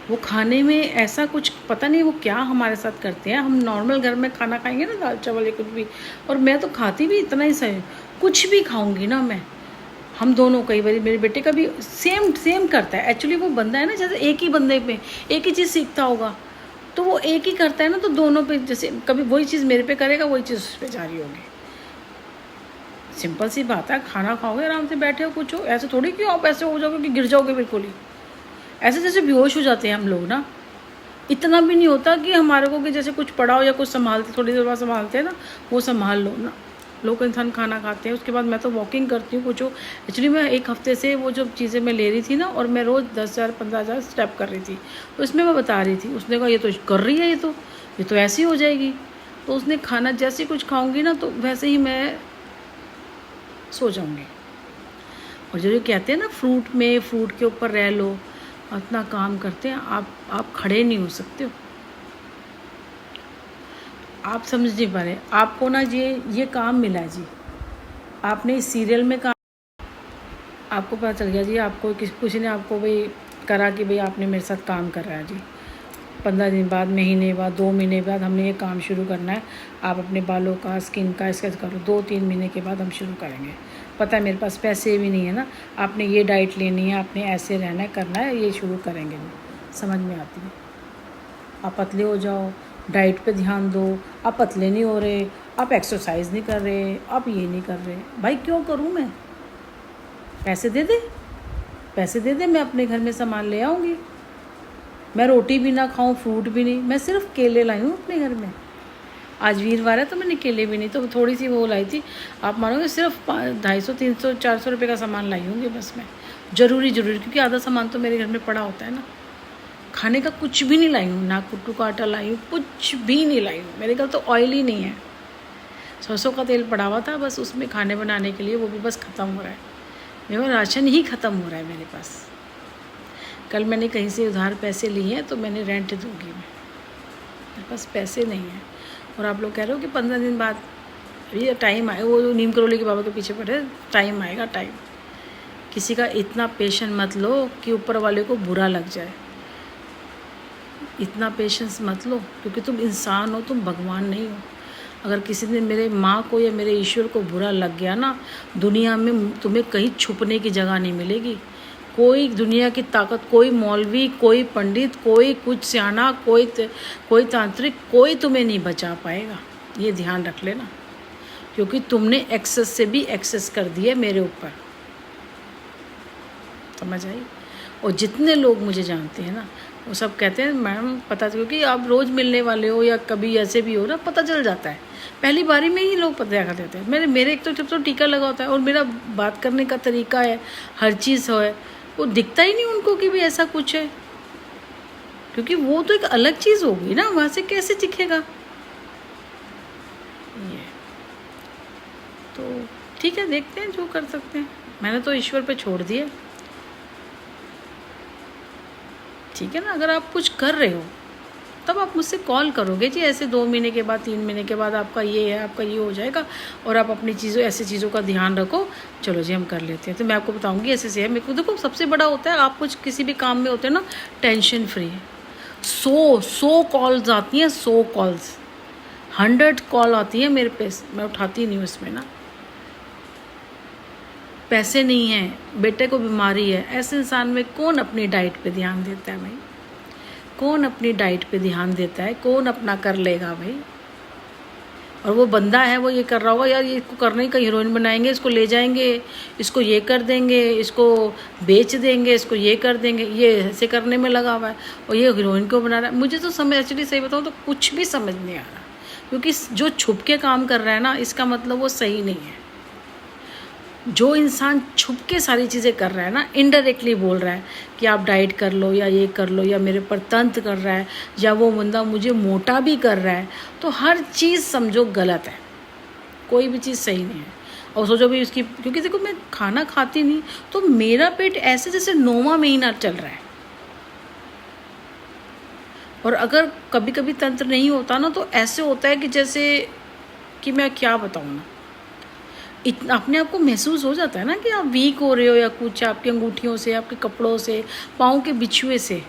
वो खाने में ऐसा कुछ पता नहीं वो क्या हमारे साथ करते हैं। हम नॉर्मल घर में खाना खाएंगे ना, दाल चावल या कुछ भी, और मैं तो खाती भी इतना ही सही, कुछ भी खाऊंगी ना मैं। हम दोनों, कई बार मेरे बेटे का भी सेम सेम करता है। एक्चुअली वो बंदा है ना, जैसे एक ही बंदे पे एक ही चीज़ सीखता होगा, तो वो एक ही करता है ना, तो दोनों पे जैसे कभी वही चीज़ मेरे पे करेगा, वही चीज़ उस पर जारी होगी। सिंपल सी बात है, खाना खाओगे आराम से बैठे हो, कुछ हो, ऐसे थोड़ी कि आप ऐसे हो जाओगे कि गिर जाओगे बिल्कुल ही, ऐसे जैसे बेहोश हो जाते हैं हम लोग ना। इतना भी नहीं होता कि हमारे को कि जैसे कुछ पड़ा हो या कुछ संभालते, थोड़ी देर बाद संभालते हैं ना, वो संभाल लो ना। लोग इंसान खाना खाते हैं, उसके बाद मैं तो वॉकिंग करती हूँ कुछ हो। एक्चुअली मैं एक हफ्ते से वो जो चीज़ें मैं ले रही थी ना, और मैं रोज़ 10,000 15,000 स्टेप कर रही थी, तो इसमें मैं बता रही थी, उसने कहा ये तो कर रही है, ये तो ऐसी हो जाएगी। तो उसने खाना जैसे कुछ खाऊंगी ना, तो वैसे ही मैं सो जाऊंगी। और जो कहते हैं ना, फ्रूट के ऊपर रह लो, इतना काम करते हैं आप खड़े नहीं हो सकते हो। आप समझ नहीं पा रहे, आपको ना ये काम मिला जी, आपने इस सीरियल में काम, आपको पता चल गया जी, आपको किसी ने आपको भाई करा कि भाई आपने मेरे साथ काम कर रहा है जी। 15 दिन बाद, महीने बाद, 2 महीने बाद हमने ये काम शुरू करना है, आप अपने बालों का, स्किन का इसका करो। 2-3 महीने के बाद हम शुरू करेंगे। पता है मेरे पास पैसे भी नहीं है ना, आपने ये डाइट लेनी है, आपने ऐसे रहना है, करना है, ये शुरू करेंगे। समझ में आती है। आप पतले हो जाओ, डाइट पे ध्यान दो। आप पतले नहीं हो रहे, आप एक्सरसाइज नहीं कर रहे, आप ये नहीं कर रहे, भाई क्यों करूँ मैं? पैसे दे दे, पैसे दे दे, मैं अपने घर में सामान ले आऊँगी। मैं रोटी भी ना खाऊं, फ्रूट भी नहीं, मैं सिर्फ केले लाई हूँ अपने घर में। आज वीरवार है तो मैंने केले भी नहीं, तो थोड़ी सी वो लाई थी। आप मानोगे सिर्फ 250, 300, 400 रुपये का सामान लाई हूँगी बस मैं। ज़रूरी क्योंकि आधा सामान तो मेरे घर में पड़ा होता है ना। खाने का कुछ भी नहीं लाई हूँ, ना कुट्टू का आटा लाई हूँ, कुछ भी नहीं लाई हूँ। मेरे घर तो ऑयल ही नहीं है, सरसों का तेल पड़ा हुआ था बस, उसमें खाने बनाने के लिए, वो भी बस ख़त्म हो रहा है। मेरा राशन ही ख़त्म हो रहा है मेरे पास। कल मैंने कहीं से उधार पैसे लिए हैं, तो मैंने रेंट दूंगी मैं, मेरे पास पैसे नहीं हैं। और आप लोग कह रहे हो कि 15 दिन बाद, ये टाइम आए, वो नीम करोली के बाबा के पीछे पड़े, टाइम आएगा, टाइम। किसी का इतना पेशेंस मत लो कि ऊपर वाले को बुरा लग जाए। इतना पेशेंस मत लो, क्योंकि तुम इंसान हो, तुम भगवान नहीं हो। अगर किसी दिन मेरे माँ को या मेरे ईश्वर को बुरा लग गया ना, दुनिया में तुम्हें कहीं छुपने की जगह नहीं मिलेगी। कोई दुनिया की ताकत, कोई मौलवी, कोई पंडित, कोई कुछ सियाना, कोई तांत्रिक, कोई तुम्हें नहीं बचा पाएगा। ये ध्यान रख लेना, क्योंकि तुमने एक्सेस से भी एक्सेस कर दिया मेरे ऊपर। समझ आई? और जितने लोग मुझे जानते हैं ना, वो सब कहते हैं मैडम पता, क्योंकि आप रोज़ मिलने वाले हो या कभी ऐसे भी हो ना, पता चल जाता है। पहली बारी में ही लोग पता कर देते हैं। मेरे एक तो जब तो टीका लगा होता है, और मेरा बात करने का तरीका है, हर चीज़ है, वो दिखता ही नहीं उनको कि भी ऐसा कुछ है, क्योंकि वो तो एक अलग चीज़ होगी ना, वहाँ से कैसे दिखेगा ये। तो ठीक है, देखते हैं जो कर सकते हैं। मैंने तो ईश्वर पे छोड़ दिया, ठीक है ना। अगर आप कुछ कर रहे हो तब आप मुझसे कॉल करोगे जी, ऐसे 2 महीने के बाद, 3 महीने के बाद आपका ये है, आपका ये हो जाएगा, और आप अपनी चीज़ों, ऐसी चीज़ों का ध्यान रखो। चलो जी हम कर लेते हैं, तो मैं आपको बताऊंगी ऐसे से है। मेरे को देखो, सबसे बड़ा होता है, आप कुछ किसी भी काम में होते हैं ना, टेंशन फ्री। 100 कॉल्स आती हैं, 100 कॉल्स, 100 कॉल आती है मेरे पे, मैं उठाती नहीं हूँ इसमें ना। पैसे नहीं हैं, बेटे को बीमारी है, ऐसे इंसान में कौन अपनी डाइट पे ध्यान देता है भाई? कौन अपनी डाइट पे ध्यान देता है? कौन अपना कर लेगा भाई? और वो बंदा है, वो ये कर रहा होगा, यार ये इसको करने का हीरोइन बनाएंगे, इसको ले जाएंगे, इसको ये कर देंगे, इसको बेच देंगे, इसको ये कर देंगे, ये ऐसे करने में लगा हुआ है, और ये हीरोइन को बना रहा है। मुझे तो समझ, एक्चुअली सही बताऊँ तो कुछ भी समझ नहीं आ रहा, क्योंकि जो छुप के काम कर रहा है ना, इसका मतलब वो सही नहीं है। जो इंसान छुप के सारी चीज़ें कर रहा है ना, इनडायरेक्टली बोल रहा है कि आप डाइट कर लो, या ये कर लो, या मेरे पर तंत्र कर रहा है, या वो बंदा मुझे मोटा भी कर रहा है, तो हर चीज़ समझो गलत है, कोई भी चीज़ सही नहीं है। और सोचो भी उसकी, क्योंकि देखो मैं खाना खाती नहीं, तो मेरा पेट ऐसे जैसे 9वां महीना चल रहा है। और अगर कभी कभी तंत्र नहीं होता ना, तो ऐसे होता है कि जैसे कि मैं क्या बताऊँ ना, इतना अपने आप को महसूस हो जाता है ना कि आप वीक हो रहे हो, या कुछ आपकी अंगूठियों से, आपके कपड़ों से, पाँव के बिछुए से।